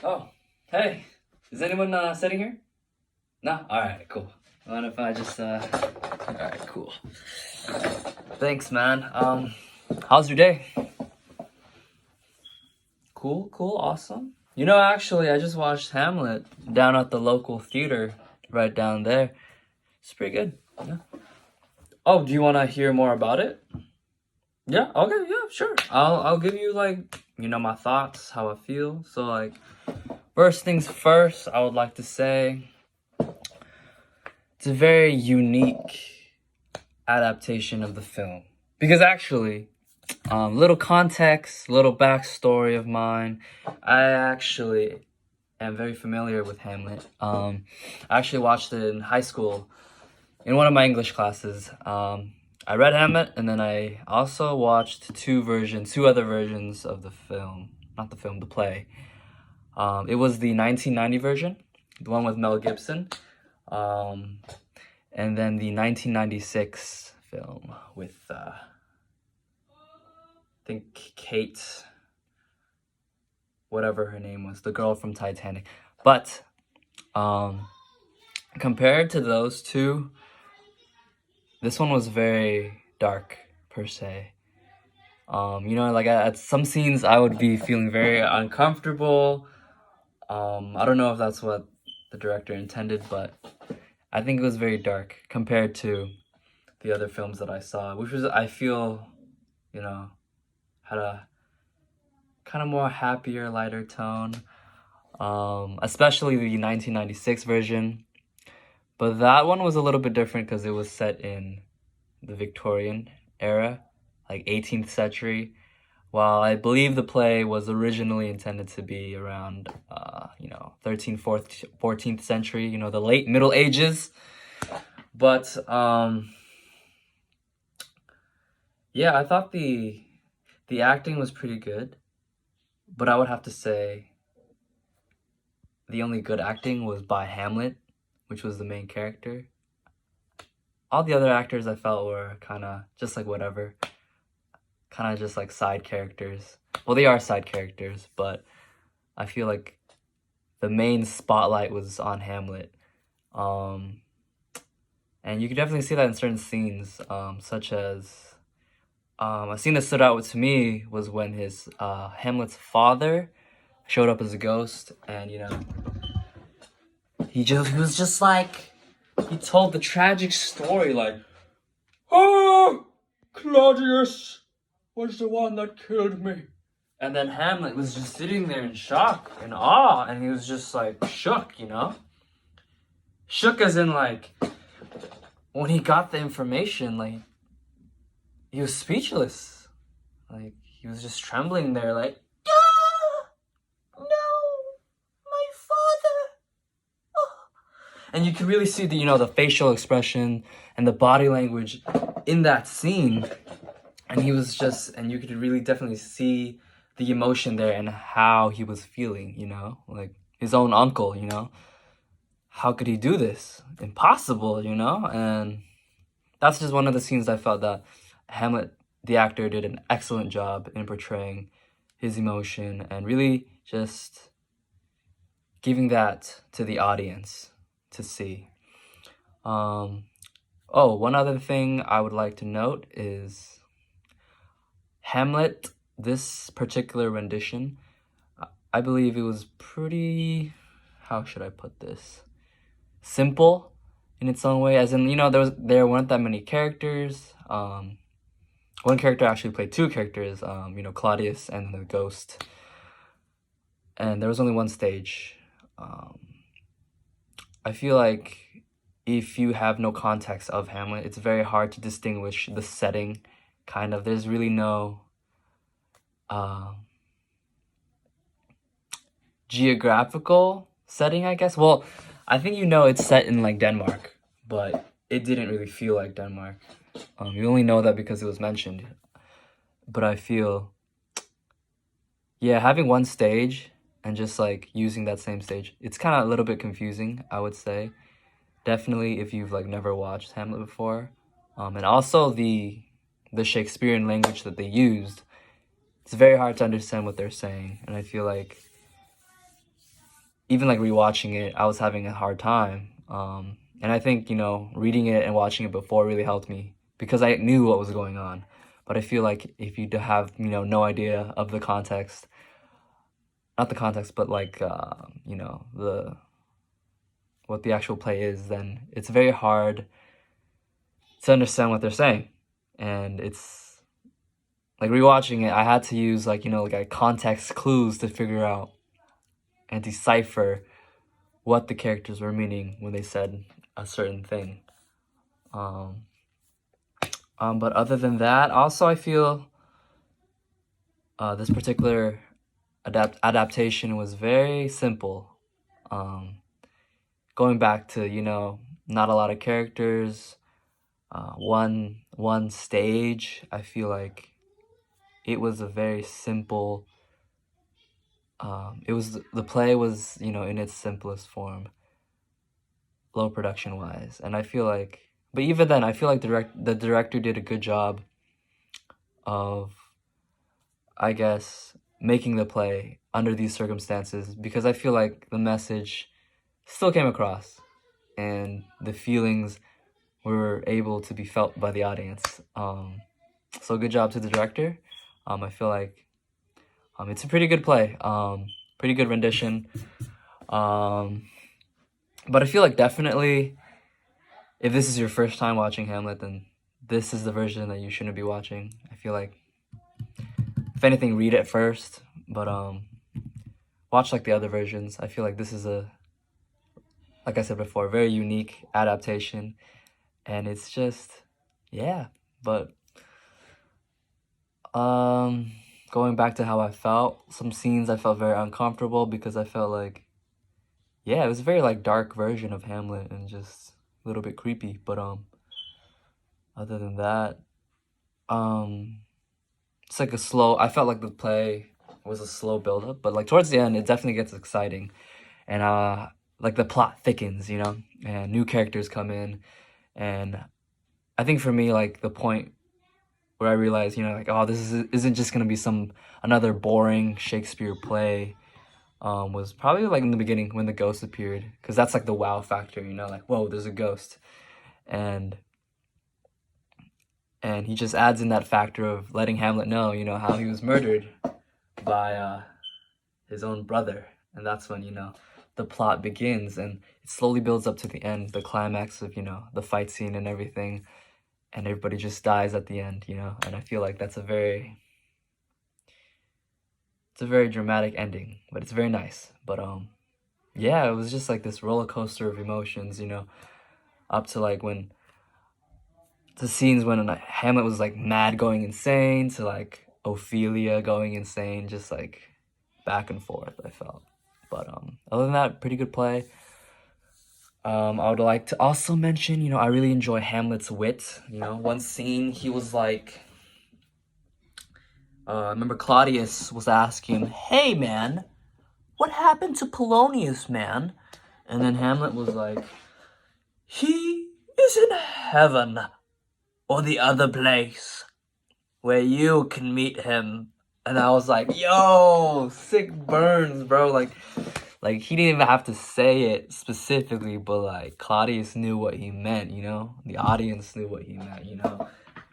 Oh, hey, is anyone sitting here? No? Alright, cool. Mind if I just alright, cool. Thanks, man. How's your day? Cool, awesome. You know, actually, I just watched Hamlet down at the local theater right down there. It's pretty good. Yeah. Oh, do you want to hear more about it? Yeah, okay, yeah, sure. I'll give you my thoughts, how I feel. So first things first, I would like to say it's a very unique adaptation of the film. Because actually, little context, little backstory of mine. I actually am very familiar with Hamlet. I actually watched it in high school in one of my English classes. I read Hamlet, and then I also watched two other versions of the film. Not the film, the play. It was the 1990 version, the one with Mel Gibson. And then the 1996 film with, I think Kate, whatever her name was, the girl from Titanic. But, compared to those two, this one was very dark, per se. At some scenes I would be feeling very uncomfortable. I don't know if that's what the director intended, but I think it was very dark compared to the other films that I saw, which was, I feel, had a kind of more happier, lighter tone, especially the 1996 version. But that one was a little bit different because it was set in the Victorian era, like 18th century, while I believe the play was originally intended to be around, 13th, 14th century, the late Middle Ages. But, yeah, I thought the acting was pretty good, but I would have to say the only good acting was by Hamlet, which was the main character. All the other actors I felt were kind of just like whatever, kind of just like side characters. Well, they are side characters, but I feel like the main spotlight was on Hamlet. And you can definitely see that in certain scenes, such as a scene that stood out to me was when his Hamlet's father showed up as a ghost, and he was just like, he told the tragic story like, "Oh, Claudius was the one that killed me." And then Hamlet was just sitting there in shock and awe, and he was just like shook, Shook as in like, when he got the information, like, he was speechless. Like, he was just trembling there like, "Ah! No, my father." Oh. And you could really see the facial expression and the body language in that scene. And he was just, and you could really definitely see the emotion there and how he was feeling, like his own uncle, How could he do this? Impossible, And that's just one of the scenes I felt that Hamlet, the actor, did an excellent job in portraying his emotion and really just giving that to the audience to see. One other thing I would like to note is Hamlet, this particular rendition, I believe it was pretty, how should I put this? Simple in its own way, as in, there weren't that many characters. One character actually played two characters, Claudius and the ghost. And there was only one stage. I feel like if you have no context of Hamlet, it's very hard to distinguish the setting, kind of. There's really no geographical setting, I guess. Well, I think it's set in like Denmark, but it didn't really feel like Denmark. You only know that because it was mentioned. But I feel, yeah, having one stage and just like using that same stage, it's kind of a little bit confusing, I would say. Definitely if you've like never watched Hamlet before. And also the Shakespearean language that they used, it's very hard to understand what they're saying. And I feel like even like rewatching it, I was having a hard time. And I think, you know, reading it and watching it before really helped me because I knew what was going on. But I feel like if you have, you know, no idea of the context, not the context, but like, you know, what the actual play is, then it's very hard to understand what they're saying. And it's like rewatching it, I had to use like, you know, like context clues to figure out and decipher what the characters were meaning when they said a certain thing. But other than that, also I feel this particular adaptation was very simple. Going back to, you know, not a lot of characters, one stage, I feel like it was a very simple, the play was, you know, in its simplest form, low production wise. And I feel like, but even then, I feel like the director did a good job of, I guess, making the play under these circumstances, because I feel like the message still came across and the feelings were able to be felt by the audience. So good job to the director. I feel like it's a pretty good play, pretty good rendition. But I feel like definitely, if this is your first time watching Hamlet, then this is the version that you shouldn't be watching. I feel like, if anything, read it first, but watch like the other versions. I feel like this is like I said before, very unique adaptation, and it's just, yeah. But going back to how I felt, some scenes I felt very uncomfortable because I felt like, yeah, it was a very like dark version of Hamlet and just a little bit creepy. But other than that, it's like I felt like the play was a slow build-up, but like towards the end, it definitely gets exciting, and like the plot thickens, you know, and new characters come in, and I think for me, like the point where I realized, you know, like, oh, isn't just gonna be another boring Shakespeare play, was probably like in the beginning when the ghost appeared, because that's like the wow factor, you know, like, whoa, there's a ghost, and he just adds in that factor of letting Hamlet know, you know, how he was murdered by his own brother, and that's when, you know, the plot begins, and it slowly builds up to the end, the climax of, you know, the fight scene and everything, and everybody just dies at the end, you know, and I feel like it's a very dramatic ending, but it's very nice. But yeah, it was just like this roller coaster of emotions, you know, up to like when the scenes when Hamlet was like mad going insane to like Ophelia going insane, just like back and forth, I felt. But other than that, pretty good play. I would like to also mention, you know, I really enjoy Hamlet's wit. You know, one scene he was like, I remember Claudius was asking, "Hey man, what happened to Polonius, man?" And then Hamlet was like, "He is in heaven, or the other place, where you can meet him." And I was like, yo, sick burns, bro. Like he didn't even have to say it specifically, but like Claudius knew what he meant, you know? The audience knew what he meant, you know?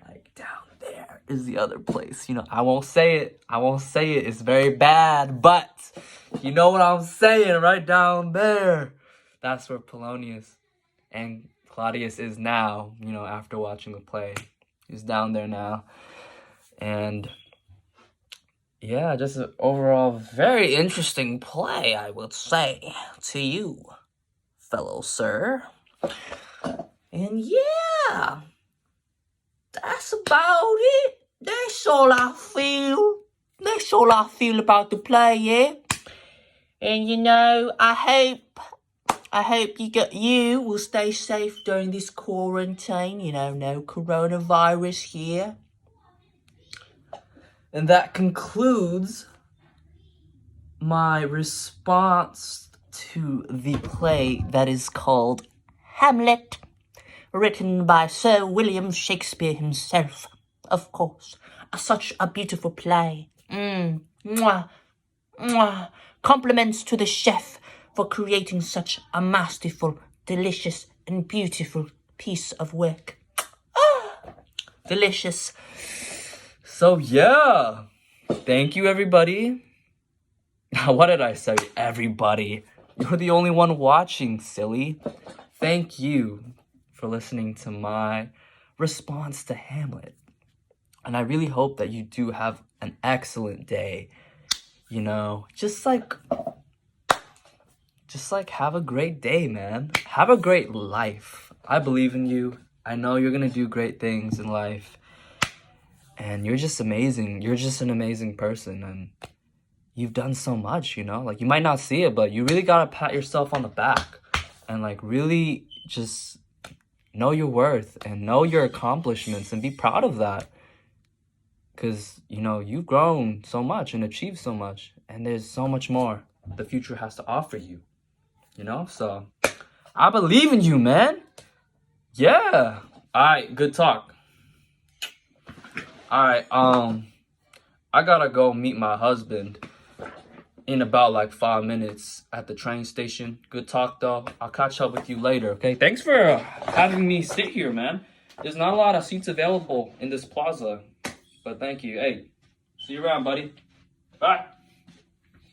Like, down there is the other place, you know? I won't say it. It's very bad, but you know what I'm saying, right down there. That's where Polonius and Claudius is now, you know, after watching the play. He's down there now. And yeah, just an overall very interesting play, I would say, to you, fellow sir. And yeah, that's about it. That's all I feel. That's all I feel about the play, yeah? And you know, I hope you will stay safe during this quarantine, you know, no coronavirus here. And that concludes my response to the play that is called Hamlet, written by Sir William Shakespeare himself, of course. Such a beautiful play. Mwah. Mwah. Compliments to the chef for creating such a masterful, delicious, and beautiful piece of work. Delicious. So yeah, thank you everybody. What did I say? Everybody. You're the only one watching, silly. Thank you for listening to my response to Hamlet. And I really hope that you do have an excellent day. You know, just like have a great day, man. Have a great life. I believe in you. I know you're gonna do great things in life. And you're just amazing. You're just an amazing person. And you've done so much, you know? Like, you might not see it, but you really gotta pat yourself on the back. And, like, really just know your worth and know your accomplishments and be proud of that. Because, you know, you've grown so much and achieved so much. And there's so much more the future has to offer you. You know? So, I believe in you, man. Yeah. Alright, good talk. Alright, I gotta go meet my husband in about like 5 minutes at the train station. Good talk though. I'll catch up with you later, okay? Thanks for having me sit here, man. There's not a lot of seats available in this plaza, but thank you. Hey, see you around, buddy. Bye.